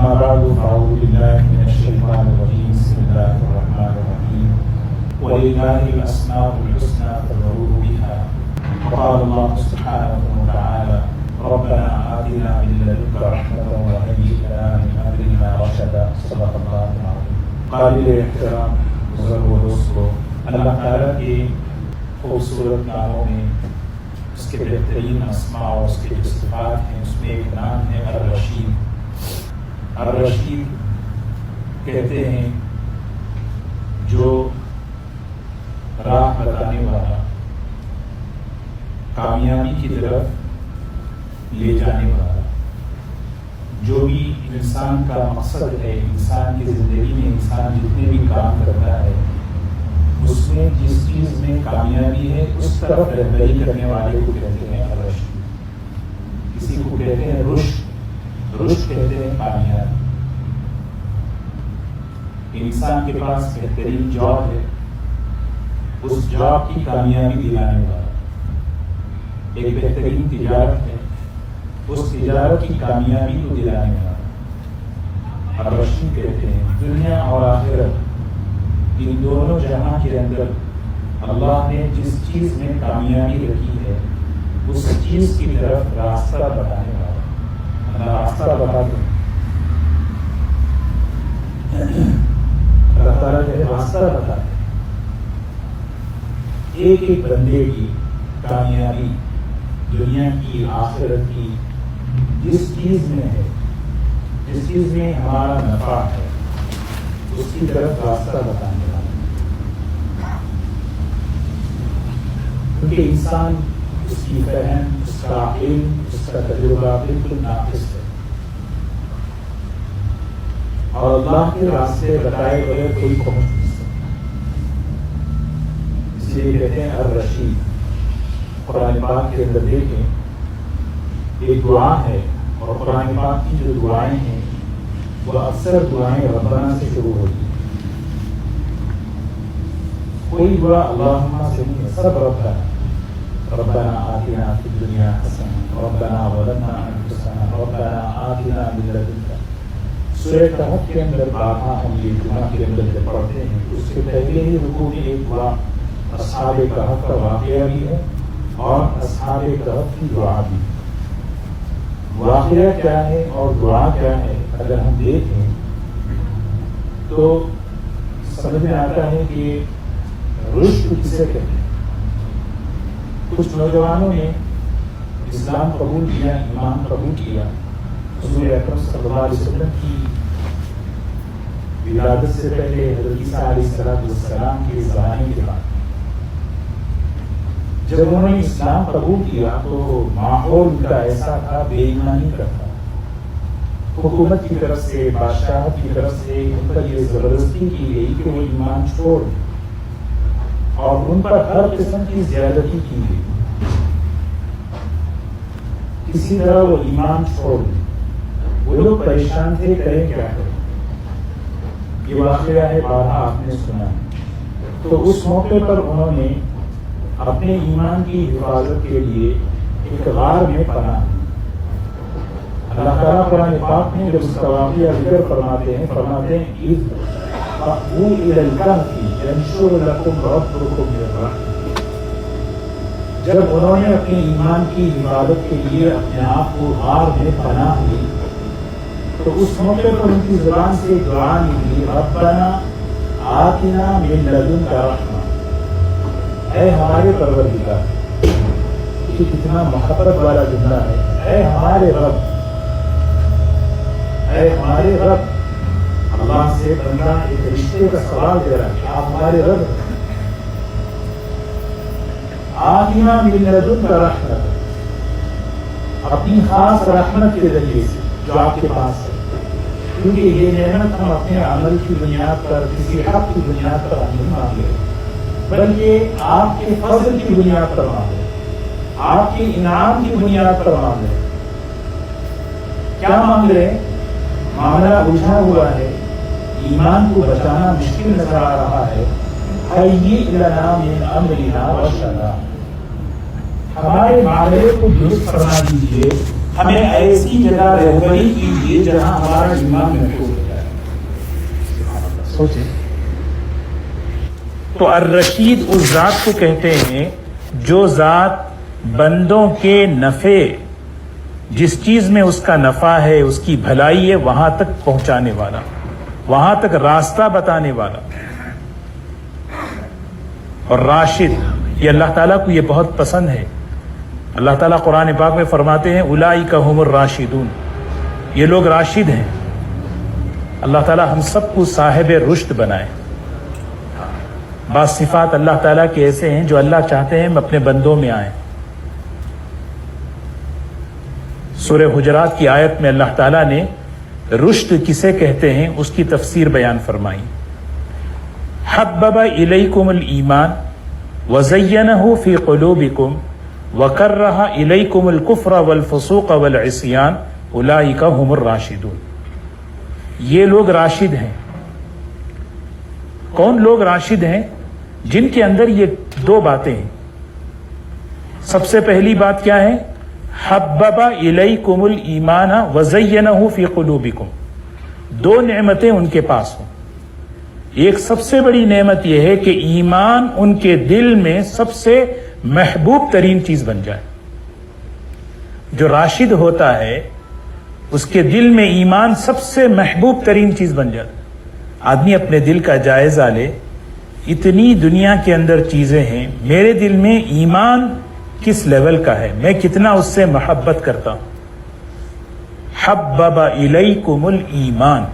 أما بعد فأعوذ بالله من الشيطان الرجيم بسم الله الرحمن الرحيم ولله الأسماء الحسنى فادعوه بها وقال الله سبحانه وتعالى ربنا آتنا من لدنك رحمة وهيئ لنا من أمرنا رشدا صدق الله العظيم. قابل احترام بزرگ و دوستو، اللہ تعالیٰ کے خوبصورت ناموں میں اس کے بہترین اسماء اور اس کے جو صفات ہیں اس میں ایک نام ہے الرشید. الرشید کہتے ہیں جو راہ بتانے والا، کامیابی کی طرف لے جانے والا. جو بھی انسان کا مقصد ہے، انسان کی زندگی میں انسان جتنے بھی کام کرتا ہے اس میں جس چیز میں کامیابی ہے اس طرف رہبری کرنے والے کو کہتے ہیں الرشید. کسی کو کہتے ہیں رشد، رشد کہتے ہیں کامیابی. انسان کے پاس بہترین جاب ہے، اس جاب کی کامیابی دلانے والا. ایک بہترین تجارت ہے، اس تجارت کی کامیابی کو دلانے والا الرشید کہتے ہیں. دنیا اور آخرت ان دونوں جہاں کے اندر اللہ نے جس چیز میں کامیابی رکھی ہے اس چیز کی طرف راستہ بتانے والا. اللہ راستہ بتا دے، اللہ تعالیٰ جو ہے راستہ بتا دے. ایک ایک بندے کی کامیابی دنیا کی آخرت کی جس چیز میں ہے، جس چیز میں ہمارا نفع ہے اس کی طرف راستہ بتانے والا. کیونکہ انسان اس کی فہم، اس کا علم، اس کا تجربہ بالکل ناقص ہے اور اللہ کے راستے بتائے بغیر کوئی پہنچ نہیں سکتا. اس لیے کہتے ہیں الرشید. قرآن پاک کے اندر دیکھیں ایک دعا ہے اور قرآن پاک کی جو دعائیں ہیں وہ اکثر دعائیں ربنا سے شروع ہوتی ہیں. کوئی دعا اللہم سے نہیں ہے، سب ربنا آتنا فی الدنیا حسنہ ربنا ظلمنا انفسنا ربنا آتنا من لدنک. سورہ کہف کے اندر بارہا ہم یہ گناہ کے اندر جب پڑھتے ہیں اس سے پہلے ہی رکوع میں ایک دعا اصحاب کہف کا واقعہ بھی ہے اور اصحاب کہف کی دعا بھی. واقعہ کیا ہے اور دعا کیا ہے اگر ہم دیکھیں تو سمجھ میں آتا ہے کہ رشد کسے کہتے ہیں. کچھ نوجوانوں نے اسلام قبول کیا، ایمان قبول کیا حضور اکرم صلی اللہ علیہ وسلم کی ولادت سے پہلے حضرت عیسیٰ علیہ السلام کے زمانے کے بعد. جب انہوں نے اسلام قبول کیا تو ماحول ان کا ایسا تھا بے ایمانی کا تھا. حکومت کی طرف سے، بادشاہت کی طرف سے ان پر یہ زبردستی کی گئی کہ وہ ایمان چھوڑ دیں اور ان پر ہر قسم کی زیادتی کی گئی. کسی طرح وہ ایمان چھوڑ دیں. وہ لوگ پریشان تھے، کریں کیا کریں. یہ واقعہ ہے، بارہا آپ نے سنا. تو اس موقع پر انہوں نے اپنے ایمان کی حفاظت کے لیے ایک غار میں پناہ. اللہ تعالیٰ قرآن پاک میں جب اس کا واقعہ ذکر فرماتے ہیں جب انہوں نے اپنے ایمان کی حفاظت کے لیے اپنے آپ کو غار میں پناہ لی تو اس موقع پر ان کی زبان سے دعا نکلی ربنا آتنا من لدنک رحمہ. اے ہمارے پروردگار، یہ کتنا محبت والا جملہ ہے. اے ہمارے رب، اے ہمارے رب. اللہ سے بندہ ایک رشتے کا سوال دے رہا ہے کہ آپ ہمارے رب ہیں. آتنا من لدنک رحمۃ، اپنی خاص رحمت کے ذریعے سے جو آپ کے پاس ہے. کیونکہ یہ نعمت ہم اپنے عمل کی بنیاد پر، کسی حق کی بنیاد پر نہیں مانگے بلکہ آپ کے فضل کی بنیاد پر مانگے، آپ کے انعام کی بنیاد پر مانگے. کیا مانگ رہے ہیں؟ معاملہ الجھا ہوا ہے، ایمان کو بچانا مشکل نظر آ رہا ہے. هَيِّئْ لَنَا مِنْ أَمْرِنَا رَشَدًا، ہمارے معاملے کو درست فرما دیجیے، ہمیں ایسی جگہ رہبری کیجیے جہاں ہمارا ایمان محفوظ ہو جائے. سوچیں. تو الرشید اس ذات کو کہتے ہیں جو ذات بندوں کے نفع، جس چیز میں اس کا نفع ہے، اس کی بھلائی ہے، وہاں تک پہنچانے والا، وہاں تک راستہ بتانے والا. اور راشد، یہ اللہ تعالیٰ کو یہ بہت پسند ہے. اللہ تعالیٰ قرآن پاک میں فرماتے ہیں اولئک هم الراشدون، یہ لوگ راشد ہیں. اللہ تعالیٰ ہم سب کو صاحب رشد بنائے. بعض صفات اللہ تعالیٰ کے ایسے ہیں جو اللہ چاہتے ہیں ہم اپنے بندوں میں آئیں. سورہ حجرات کی آیت میں اللہ تعالیٰ نے رشد کسے کہتے ہیں اس کی تفسیر بیان فرمائی. حبب الیکم الایمان وزینہ فی قلوبکم وکرہ الیکم الکفر والفسوق والعصیان اولئک هم الراشدون. یہ لوگ راشد ہیں. کون لوگ راشد ہیں؟ جن کے اندر یہ دو باتیں ہیں. سب سے پہلی بات کیا ہے؟ حبب الیکم الایمان وزینہ فی قلوبکم. دو نعمتیں ان کے پاس ہوں. ایک سب سے بڑی نعمت یہ ہے کہ ایمان ان کے دل میں سب سے محبوب ترین چیز بن جائے. جو راشد ہوتا ہے اس کے دل میں ایمان سب سے محبوب ترین چیز بن جاتا ہے. آدمی اپنے دل کا جائزہ لے. اتنی دنیا کے اندر چیزیں ہیں، میرے دل میں ایمان کس لیول کا ہے، میں کتنا اس سے محبت کرتا ہوں. حبب الیکم الایمان،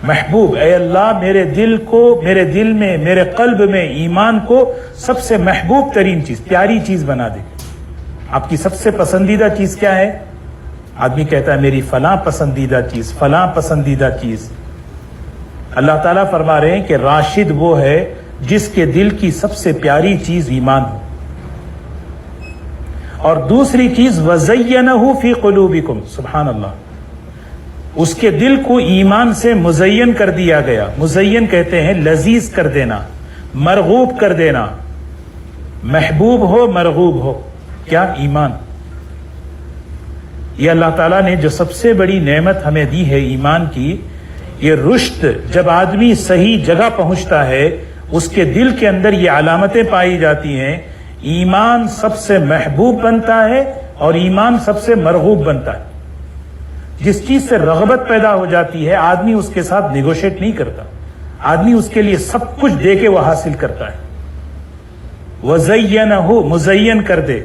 محبوب، اے اللہ میرے دل کو، میرے دل میں، میرے قلب میں ایمان کو سب سے محبوب ترین چیز، پیاری چیز بنا دے. آپ کی سب سے پسندیدہ چیز کیا ہے؟ آدمی کہتا ہے میری فلاں پسندیدہ چیز، فلاں پسندیدہ چیز. اللہ تعالیٰ فرما رہے ہیں کہ راشد وہ ہے جس کے دل کی سب سے پیاری چیز ایمان ہو. اور دوسری چیز وزینہ فی قلوبکم، سبحان اللہ، اس کے دل کو ایمان سے مزین کر دیا گیا. مزین کہتے ہیں لذیذ کر دینا، مرغوب کر دینا. محبوب ہو، مرغوب ہو، کیا؟ ایمان. یہ اللہ تعالیٰ نے جو سب سے بڑی نعمت ہمیں دی ہے ایمان کی، یہ رشد. جب آدمی صحیح جگہ پہنچتا ہے اس کے دل کے اندر یہ علامتیں پائی جاتی ہیں. ایمان سب سے محبوب بنتا ہے اور ایمان سب سے مرغوب بنتا ہے. جس چیز سے رغبت پیدا ہو جاتی ہے آدمی اس کے ساتھ نیگوشیٹ نہیں کرتا، آدمی اس کے لیے سب کچھ دے کے وہ حاصل کرتا ہے. وزینہ، مزین کر دے.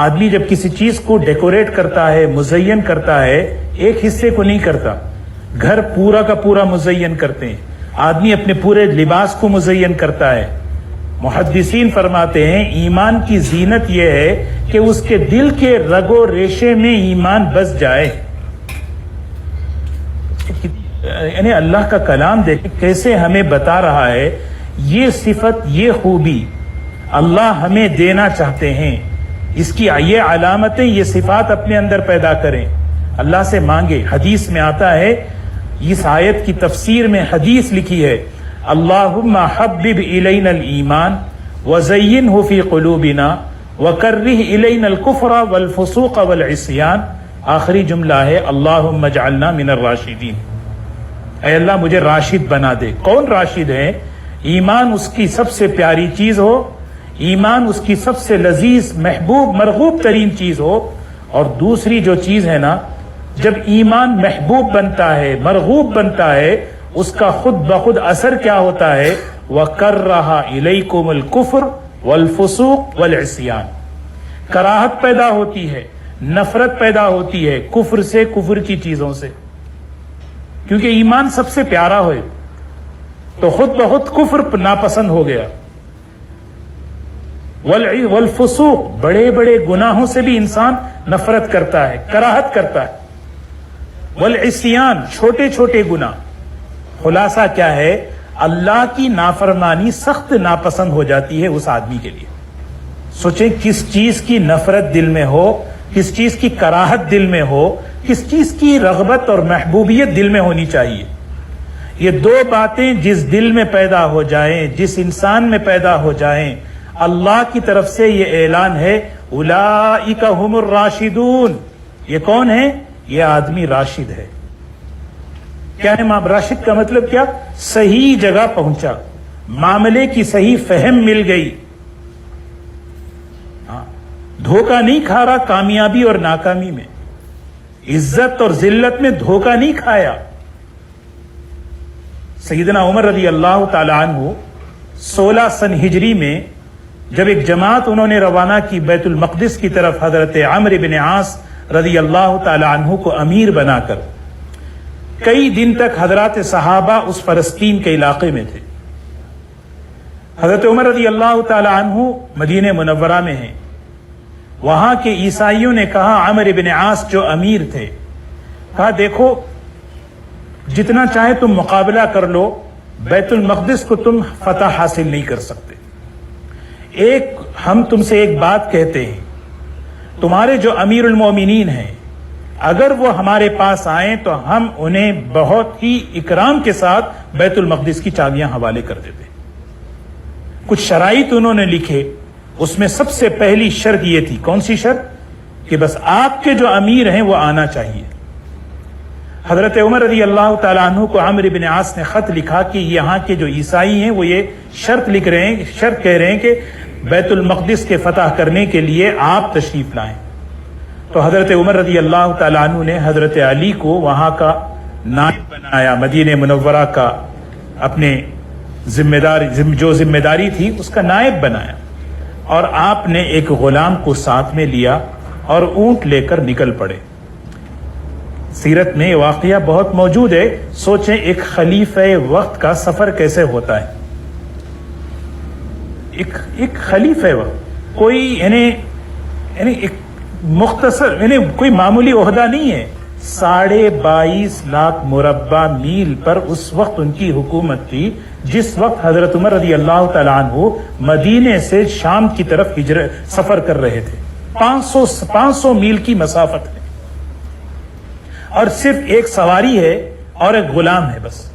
آدمی جب کسی چیز کو ڈیکوریٹ کرتا ہے، مزین کرتا ہے، ایک حصے کو نہیں کرتا. گھر پورا کا پورا مزین کرتے ہیں. آدمی اپنے پورے لباس کو مزین کرتا ہے. محدثین فرماتے ہیں ایمان کی زینت یہ ہے کہ اس کے دل کے رگ و ریشے میں ایمان بس جائے. یعنی اللہ کا کلام دیکھیں کیسے ہمیں بتا رہا ہے یہ صفت، یہ خوبی اللہ ہمیں دینا چاہتے ہیں. اس کی یہ علامتیں، یہ صفات اپنے اندر پیدا کریں. اللہ سے مانگے. حدیث میں آتا ہے، اس آیت کی تفسیر میں حدیث لکھی ہے، اللہم حبب الینا الایمان وزینہ فی قلوبنا وکرہ الینا الکفر والفسوق والعصیان. آخری جملہ ہے اللہم اجعلنا من الراشدین. اے اللہ مجھے راشد بنا دے. کون راشد ہے؟ ایمان اس کی سب سے پیاری چیز ہو، ایمان اس کی سب سے لذیذ، محبوب، مرغوب ترین چیز ہو. اور دوسری جو چیز ہے نا، جب ایمان محبوب بنتا ہے، مرغوب بنتا ہے، اس کا خود بخود اثر کیا ہوتا ہے؟ وَكَرَّهَ إِلَيْكُمُ الْكُفْرُ وَالْفُسُوقُ وَالْعِصْيَانُ. کراہت پیدا ہوتی ہے، نفرت پیدا ہوتی ہے کفر سے، کفر کی چیزوں سے. کیونکہ ایمان سب سے پیارا ہوئے تو خود بخود کفر ناپسند ہو گیا. والفسوق، بڑے بڑے گناہوں سے بھی انسان نفرت کرتا ہے، کراہت کرتا ہے. والعصیان، چھوٹے چھوٹے گناہ. خلاصہ کیا ہے؟ اللہ کی نافرمانی سخت ناپسند ہو جاتی ہے اس آدمی کے لیے. سوچیں کس چیز کی نفرت دل میں ہو، کس چیز کی کراہت دل میں ہو، کس چیز کی رغبت اور محبوبیت دل میں ہونی چاہیے. یہ دو باتیں جس دل میں پیدا ہو جائیں، جس انسان میں پیدا ہو جائیں، اللہ کی طرف سے یہ اعلان ہے اولئک هم الراشدون. یہ کون ہے؟ یہ آدمی راشد ہے. کیا ہے راشد کا مطلب؟ کیا؟ صحیح جگہ پہنچا، معاملے کی صحیح فہم مل گئی، دھوکہ نہیں کھا رہا کامیابی اور ناکامی میں، عزت اور ذلت میں دھوکہ نہیں کھایا. سیدنا عمر رضی اللہ تعالی عنہ 16 سن ہجری میں جب ایک جماعت انہوں نے روانہ کی بیت المقدس کی طرف، حضرت عمرو بن عاص رضی اللہ تعالی عنہ کو امیر بنا کر، کئی دن تک حضرات صحابہ اس فلسطین کے علاقے میں تھے. حضرت عمر رضی اللہ تعالی عنہ مدینہ منورہ میں ہیں. وہاں کے عیسائیوں نے کہا، عمرو بن عاص جو امیر تھے، کہا دیکھو جتنا چاہے تم مقابلہ کر لو، بیت المقدس کو تم فتح حاصل نہیں کر سکتے. ہم تم سے ایک بات کہتے ہیں، تمہارے جو امیر المومنین ہیں اگر وہ ہمارے پاس آئیں تو ہم انہیں بہت ہی اکرام کے ساتھ بیت المقدس کی چابیاں حوالے کر دیتے. کچھ شرائط انہوں نے لکھے، اس میں سب سے پہلی شرط یہ تھی. کون سی شرط؟ کہ بس آپ کے جو امیر ہیں وہ آنا چاہیے. حضرت عمر رضی اللہ تعالیٰ عنہ کو عمرو بن عاص نے خط لکھا کہ یہاں کے جو عیسائی ہیں وہ یہ شرط کہہ رہے ہیں کہ بیت المقدس کے فتح کرنے کے لیے آپ تشریف لائیں. تو حضرت عمر رضی اللہ تعالیٰ عنہ نے حضرت علی کو وہاں کا نائب بنایا، مدینہ منورہ کا اپنے جو ذمہ داری تھی اس کا نائب بنایا، اور آپ نے ایک غلام کو ساتھ میں لیا اور اونٹ لے کر نکل پڑے. سیرت میں واقعہ بہت موجود ہے. سوچیں ایک خلیفہ وقت کا سفر کیسے ہوتا ہے. ایک خلیفہ وقت کوئی یعنی ایک مختصر کوئی معمولی عہدہ نہیں ہے. 22.5 لاکھ مربع میل پر اس وقت ان کی حکومت تھی جس وقت حضرت عمر رضی اللہ تعالیٰ عنہ مدینے سے شام کی طرف سفر کر رہے تھے. 500 میل کی مسافت ہے، اور صرف ایک سواری ہے اور ایک غلام ہے بس.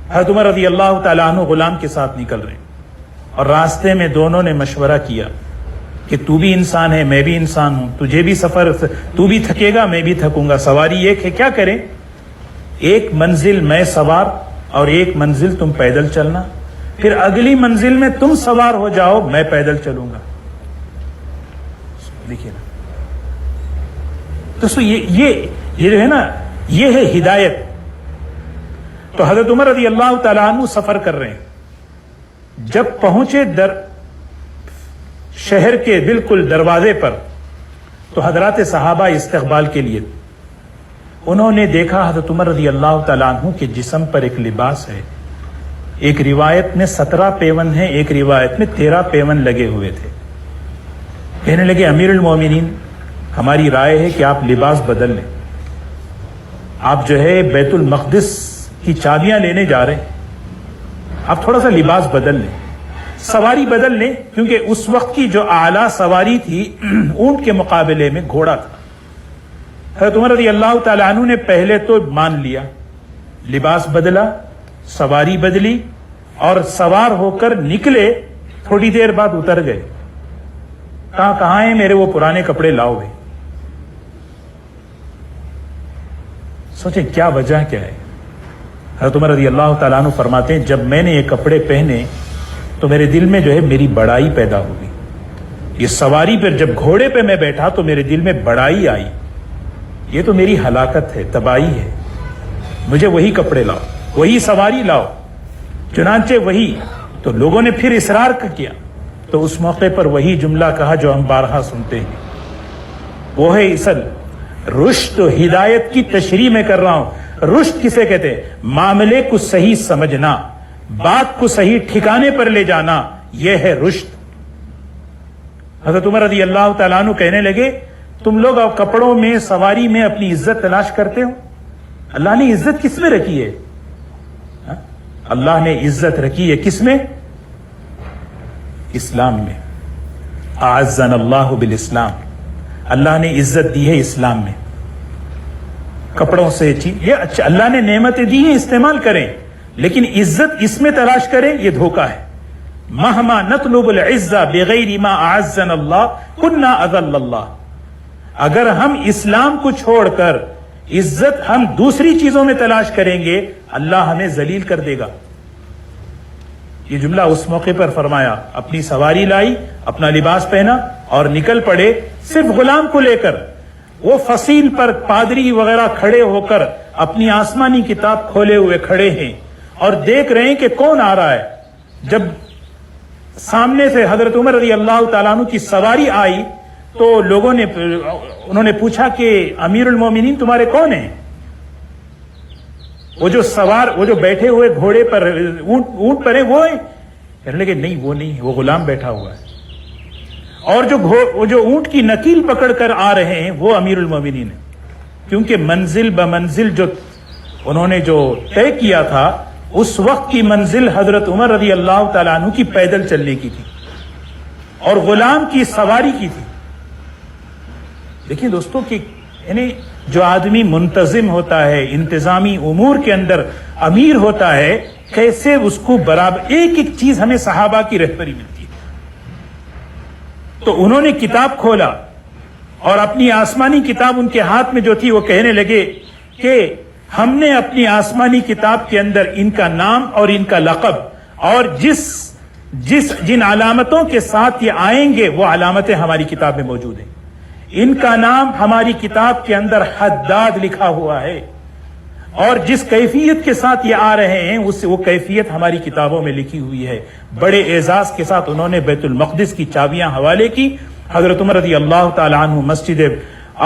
حضرت عمر رضی اللہ تعالیٰ عنہ غلام کے ساتھ نکل رہے ہیں، اور راستے میں دونوں نے مشورہ کیا کہ تو بھی انسان ہے، میں بھی انسان ہوں، تجھے بھی سفر، تو بھی تھکے گا میں بھی تھکوں گا، سواری ایک ہے، کیا کریں؟ ایک منزل میں سوار اور ایک منزل تم پیدل چلنا، پھر اگلی منزل میں تم سوار ہو جاؤ، میں پیدل چلوں گا. دیکھیے نا، تو یہ جو ہے نا، یہ ہے ہدایت. تو حضرت عمر رضی اللہ تعالیٰ عنہ سفر کر رہے ہیں. جب پہنچے شہر کے بالکل دروازے پر تو حضرات صحابہ استقبال کے لیے انہوں نے دیکھا حضرت عمر رضی اللہ تعالیٰ عنہ کے جسم پر ایک لباس ہے. ایک روایت میں 17 پیون ہیں، ایک روایت میں 13 پیون لگے ہوئے تھے. کہنے لگے امیر المومنین ہماری رائے ہے کہ آپ لباس بدل لیں. آپ جو ہے بیت المقدس کی چابیاں لینے جا رہے ہیں، آپ تھوڑا سا لباس بدل لیں، سواری بدل لیں، کیونکہ اس وقت کی جو اعلیٰ سواری تھی اونٹ کے مقابلے میں گھوڑا تھا. حضرت عمر رضی اللہ تعالیٰ عنہ نے پہلے تو مان لیا، لباس بدلا، سواری بدلی، اور سوار ہو کر نکلے. تھوڑی دیر بعد اتر گئے. کہاں ہیں میرے وہ پرانے کپڑے، لاؤ بھائی. سوچیں کیا وجہ کیا ہے. حضرت عمر رضی اللہ تعالیٰ عنہ فرماتے ہیں جب میں نے یہ کپڑے پہنے تو میرے دل میں جو ہے میری بڑائی پیدا ہو گئی. یہ سواری پر جب گھوڑے پہ میں بیٹھا تو میرے دل میں بڑائی آئی، یہ تو میری ہلاکت ہے، تباہی ہے، مجھے وہی کپڑے لاؤ، وہی سواری لاؤ. چنانچہ وہی. تو لوگوں نے پھر اصرار کیا تو اس موقع پر وہی جملہ کہا جو ہم بارہا سنتے ہیں، وہ ہے اصل رشد و ہدایت کی تشریح میں کر رہا ہوں. رشد کسے کہتے ہیں؟ معاملے کو صحیح سمجھنا، بات کو صحیح ٹھکانے پر لے جانا، یہ ہے رشد. حضرت عمر رضی اللہ تعالیٰ عنہ کہنے لگے تم لوگ اب کپڑوں میں، سواری میں اپنی عزت تلاش کرتے ہو. اللہ نے عزت کس میں رکھی ہے؟ اللہ نے عزت رکھی ہے کس میں؟ اسلام میں. اعزنا اللہ بالاسلام. اللہ نے عزت دی ہے اسلام میں. کپڑوں سے یہ اچھا اللہ نے نعمتیں دی ہیں، استعمال کریں، لیکن عزت اس میں تلاش کریں، یہ دھوکہ ہے. مہما نطلب العزہ بغیر ما اعزنا اللہ کنا اذل اللہ. اگر ہم اسلام کو چھوڑ کر عزت ہم دوسری چیزوں میں تلاش کریں گے اللہ ہمیں ذلیل کر دے گا. یہ جملہ اس موقع پر فرمایا. اپنی سواری لائی, اپنا لباس پہنا اور نکل پڑے صرف غلام کو لے کر. وہ فصیل پر پادری وغیرہ کھڑے ہو کر اپنی آسمانی کتاب کھولے ہوئے کھڑے ہیں اور دیکھ رہے ہیں کہ کون آ رہا ہے. جب سامنے سے حضرت عمر رضی اللہ تعالیٰ عنہ کی سواری آئی تو لوگوں نے انہوں نے پوچھا کہ امیر المومنین تمہارے کون ہیں؟ وہ جو بیٹھے ہوئے گھوڑے پر اونٹ پر ہیں وہ ہیں؟ کہنے لگے نہیں وہ نہیں, وہ غلام بیٹھا ہوا ہے. اور جو اونٹ کی نکیل پکڑ کر آ رہے ہیں وہ امیر المومنین ہیں. کیونکہ منزل بمنزل جو انہوں نے جو طے کیا تھا اس وقت کی منزل حضرت عمر رضی اللہ تعالیٰ عنہ کی پیدل چلنے کی تھی اور غلام کی سواری کی تھی. دیکھیں دوستوں کہ یعنی جو آدمی منتظم ہوتا ہے, انتظامی امور کے اندر امیر ہوتا ہے, کیسے اس کو برابر ایک ایک چیز ہمیں صحابہ کی رہبری ملتی ہے. تو انہوں نے کتاب کھولا اور اپنی آسمانی کتاب ان کے ہاتھ میں جو تھی وہ کہنے لگے کہ ہم نے اپنی آسمانی کتاب کے اندر ان کا نام اور ان کا لقب اور جن علامتوں کے ساتھ یہ آئیں گے وہ علامتیں ہماری کتاب میں موجود ہیں. ان کا نام ہماری کتاب کے اندر حداد لکھا ہوا ہے اور جس کیفیت کے ساتھ یہ آ رہے ہیں وہ کیفیت ہماری کتابوں میں لکھی ہوئی ہے. بڑے اعزاز کے ساتھ انہوں نے بیت المقدس کی چابیاں حوالے کی. حضرت عمر رضی اللہ تعالی عنہ مسجد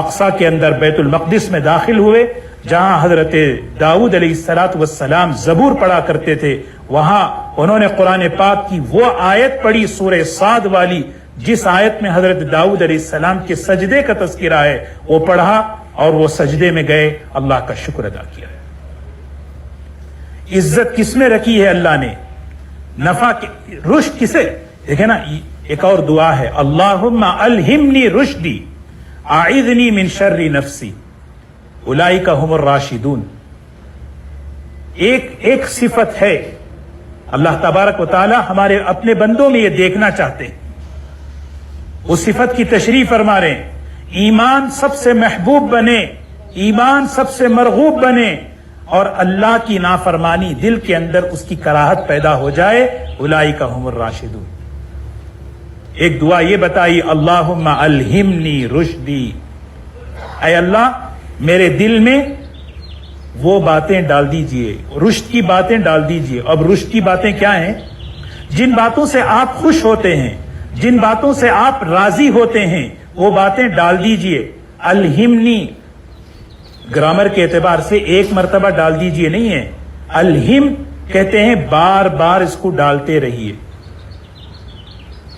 اقصی کے اندر بیت المقدس میں داخل ہوئے جہاں حضرت داؤد علیہ السلام زبور پڑھا کرتے تھے. وہاں انہوں نے قرآن پاک کی وہ آیت پڑھی سورہ صاد والی جس آیت میں حضرت داؤد علیہ السلام کے سجدے کا تذکرہ ہے, وہ پڑھا اور وہ سجدے میں گئے, اللہ کا شکر ادا کیا. عزت کس میں رکھی ہے اللہ نے, نفع رشد کسے. دیکھیں نا ایک اور دعا ہے, اللہم الہمنی رشدی اعذنی من شر نفسی اولئک هم الراشدون. ایک صفت ہے اللہ تبارک و تعالی ہمارے اپنے بندوں میں یہ دیکھنا چاہتے ہیں. اس صفت کی تشریح فرما رہے ہیں, ایمان سب سے محبوب بنے, ایمان سب سے مرغوب بنے اور اللہ کی نافرمانی دل کے اندر اس کی کراہت پیدا ہو جائے, اولئک هم الراشدون. ایک دعا یہ بتائی, اللہم الہمنی رشدی, اے اللہ میرے دل میں وہ باتیں ڈال دیجئے, رشد کی باتیں ڈال دیجئے. اب رشد کی باتیں کیا ہیں؟ جن باتوں سے آپ خوش ہوتے ہیں, جن باتوں سے آپ راضی ہوتے ہیں وہ باتیں ڈال دیجئے. الہمنی گرامر کے اعتبار سے ایک مرتبہ ڈال دیجئے نہیں ہے, الہم کہتے ہیں بار بار اس کو ڈالتے رہیے.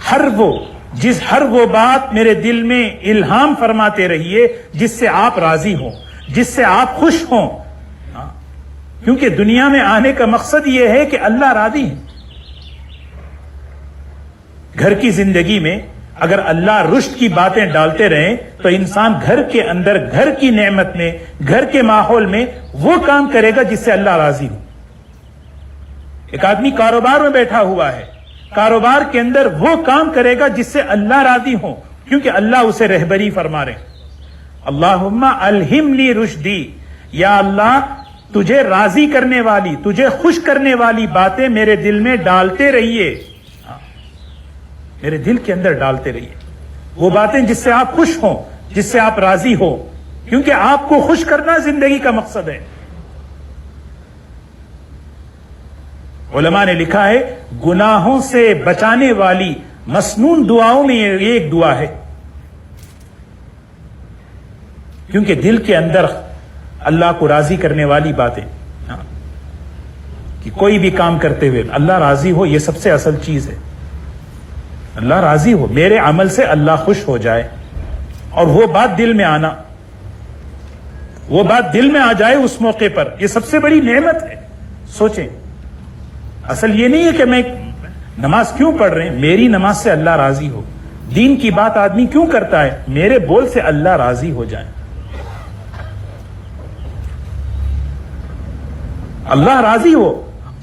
ہر وہ بات میرے دل میں الہام فرماتے رہیے جس سے آپ راضی ہوں, جس سے آپ خوش ہوں. کیونکہ دنیا میں آنے کا مقصد یہ ہے کہ اللہ راضی ہے. گھر کی زندگی میں اگر اللہ رشد کی باتیں ڈالتے رہیں تو انسان گھر کے اندر, گھر کی نعمت میں, گھر کے ماحول میں وہ کام کرے گا جس سے اللہ راضی ہو. ایک آدمی کاروبار میں بیٹھا ہوا ہے, کاروبار کے اندر وہ کام کرے گا جس سے اللہ راضی ہو, کیونکہ اللہ اسے رہبری فرما رہے. اللہم الہمنی رشدی, یا اللہ تجھے راضی کرنے والی, تجھے خوش کرنے والی باتیں میرے دل میں ڈالتے رہیے, میرے دل کے اندر ڈالتے رہیے. وہ باتیں جس سے آپ خوش ہوں, جس سے آپ راضی ہو, کیونکہ آپ کو خوش کرنا زندگی کا مقصد ہے. علماء نے لکھا ہے گناہوں سے بچانے والی مسنون دعاؤں میں یہ ایک دعا ہے, کیونکہ دل کے اندر اللہ کو راضی کرنے والی باتیں, کہ کوئی بھی کام کرتے ہوئے اللہ راضی ہو, یہ سب سے اصل چیز ہے. اللہ راضی ہو, میرے عمل سے اللہ خوش ہو جائے, اور وہ بات دل میں آنا, وہ بات دل میں آ جائے اس موقع پر, یہ سب سے بڑی نعمت ہے. سوچیں, اصل یہ نہیں ہے کہ میں نماز کیوں پڑھ رہے ہیں, میری نماز سے اللہ راضی ہو. دین کی بات آدمی کیوں کرتا ہے, میرے بول سے اللہ راضی ہو جائے. اللہ راضی ہو,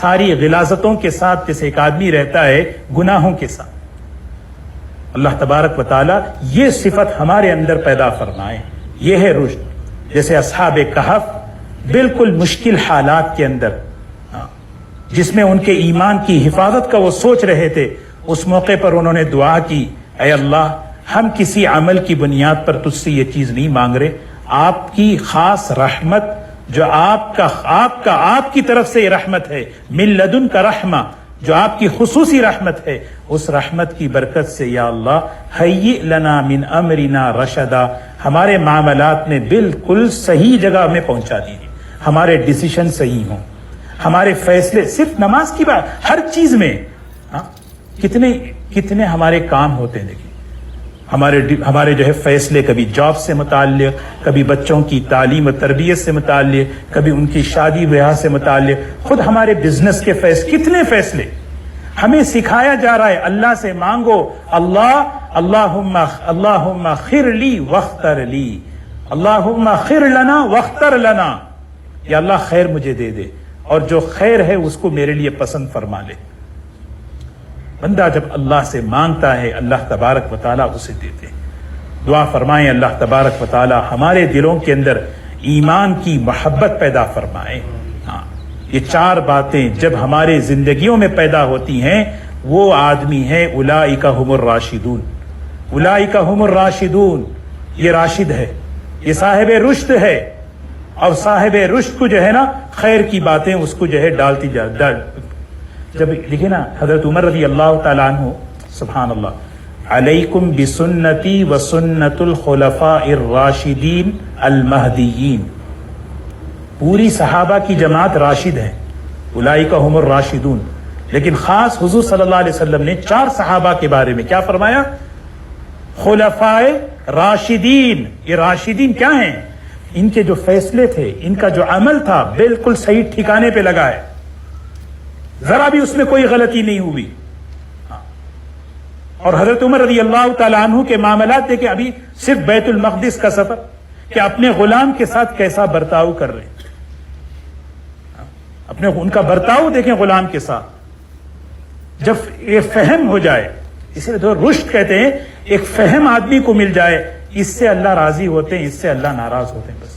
ساری غلاظتوں کے ساتھ جیسے ایک آدمی رہتا ہے گناہوں کے ساتھ. اللہ تبارک و تعالیٰ یہ صفت ہمارے اندر پیدا فرمائے. یہ ہے رشد. جیسے اصحاب کہف بالکل مشکل حالات کے اندر جس میں ان کے ایمان کی حفاظت کا وہ سوچ رہے تھے، اس موقع پر انہوں نے دعا کی، اے اللہ ہم کسی عمل کی بنیاد پر تجھ سے یہ چیز نہیں مانگ رہے، آپ کی خاص رحمت جو آپ کی طرف سے یہ رحمت ہے، من لدن کا رحمہ جو آپ کی خصوصی رحمت ہے، اس رحمت کی برکت سے یا اللہ ہیئ لنا من امرنا رشدا، ہمارے معاملات میں بالکل صحیح جگہ میں پہنچا دیجیے، ہمارے ڈیسیشن صحیح ہوں، ہمارے فیصلے صرف نماز کی بات، ہر چیز میں کتنے ہمارے کام ہوتے ہیں. دیکھیں ہمارے جو ہے فیصلے کبھی جاب سے متعلق، کبھی بچوں کی تعلیم و تربیت سے متعلق، کبھی ان کی شادی بیاہ سے متعلق، خود ہمارے بزنس کے کتنے فیصلے ہمیں سکھایا جا رہا ہے. اللہ سے مانگو، اللہم خر لی واختر لی، اللہم خر لنا واختر لنا، یا اللہ خیر مجھے دے دے اور جو خیر ہے اس کو میرے لیے پسند فرما لے. بندہ جب اللہ سے مانگتا ہے اللہ تبارک و تعالیٰ اسے دیتے. دعا فرمائیں اللہ تبارک و تعالیٰ ہمارے دلوں کے اندر ایمان کی محبت پیدا فرمائے. یہ چار باتیں جب ہمارے زندگیوں میں پیدا ہوتی ہیں وہ آدمی ہے اولئک هم الراشدون. اولئک هم الراشدون، یہ راشد ہے، یہ صاحب رشد ہے. اور صاحب رشد کو جو ہے نا خیر کی باتیں اس کو جو ہے ڈالتی جب دیکھیں نا حضرت عمر رضی اللہ تعالیٰ عنہ، سبحان اللہ، علیکم بسنتی و سنت الخلفاء الراشدین المہدیین. پوری صحابہ کی جماعت راشد ہے، اولئک هم الراشدون. لیکن خاص حضور صلی اللہ علیہ وسلم نے 4 صحابہ کے بارے میں کیا فرمایا؟ خلفاء راشدین. یہ راشدین کیا ہیں؟ ان کے جو فیصلے تھے، ان کا جو عمل تھا بالکل صحیح ٹھکانے پہ لگا ہے، ذرا بھی اس میں کوئی غلطی نہیں ہوئی. اور حضرت عمر رضی اللہ تعالیٰ عنہ کے معاملات دیکھیں، ابھی صرف بیت المقدس کا سفر کہ اپنے غلام کے ساتھ کیسا برتاؤ کر رہے ہیں، ان کا برتاؤ دیکھیں غلام کے ساتھ. جب یہ فہم ہو جائے، اس لیے رشد کہتے ہیں، ایک فہم آدمی کو مل جائے، اس سے اللہ راضی ہوتے ہیں، اس سے اللہ ناراض ہوتے ہیں. بس